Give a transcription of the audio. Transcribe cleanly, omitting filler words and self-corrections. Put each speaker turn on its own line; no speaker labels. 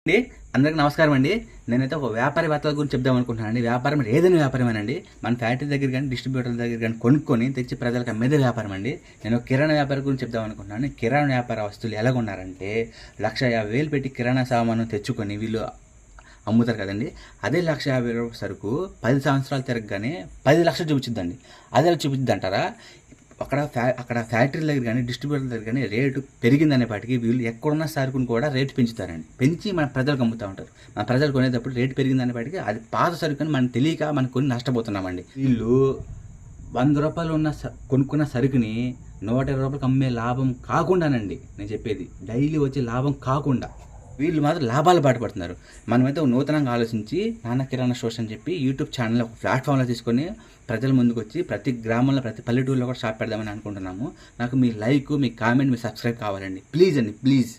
అండి అందరికి నమస్కారం అండి. నేనైతే ఒక వ్యాపారి వార్తల గురించి చెప్దాం అనుకుంటున్నానండి. వ్యాపారం అంటే ఏదైనా వ్యాపారమేనండి. మన ఫ్యాక్టరీ దగ్గర కానీ డిస్ట్రిబ్యూటర్ దగ్గర కానీ కొనుక్కొని తెచ్చి ప్రజలకు అమ్మేదే వ్యాపారం అండి. నేను కిరాణా వ్యాపారం గురించి చెప్దాం అనుకుంటున్నాను. కిరాణా వ్యాపార వస్తువులు ఎలాగున్నారంటే 1,50,000 పెట్టి కిరాణా సామాను తెచ్చుకొని వీళ్ళు అమ్ముతారు కదండి. అదే 1,50,000 సరుకు 10 సంవత్సరాలు తిరగగానే 10 లక్షలు చూపించిద్దండి. అదే చూపించిద్ది అంటారా? అక్కడ ఫ్యాక్టరీ దగ్గర కానీ డిస్ట్రిబ్యూటర్ దగ్గర కానీ రేటు పెరిగిందనేపాటికి వీళ్ళు ఎక్కడున్న సరుకును కూడా రేటు పెంచుతారండి. పెంచి మన ప్రజలకు అమ్ముతూ ఉంటారు. మన ప్రజలు కొనేటప్పుడు రేటు పెరిగిందనేపాటికి అది పాత సరుకు అని మనం తెలియక మనం కొని నష్టపోతున్నామండి. వీళ్ళు 100 రూపాయలు ఉన్న కొనుక్కున్న సరుకుని 120 రూపాయలకు అమ్మే లాభం కాకుండానండి నేను చెప్పేది. డైలీ వచ్చే లాభం కాకుండా వీళ్ళు మాత్రం లాభాలు బాటపడుతున్నారు. మనమైతే నూతనంగా ఆలోచించి నాన్న కిరాణా స్టోర్స్ అని చెప్పి యూట్యూబ్ ఛానల్ ఒక ప్లాట్ఫామ్లో తీసుకొని ప్రజల ముందుకు వచ్చి ప్రతి గ్రామంలో ప్రతి పల్లెటూరులో కూడా షాప్ పెడదామని అనుకుంటున్నాము. నాకు మీ లైక్, మీ కామెంట్, మీ సబ్స్క్రైబ్ కావాలండి. ప్లీజ్ అండి, ప్లీజ్.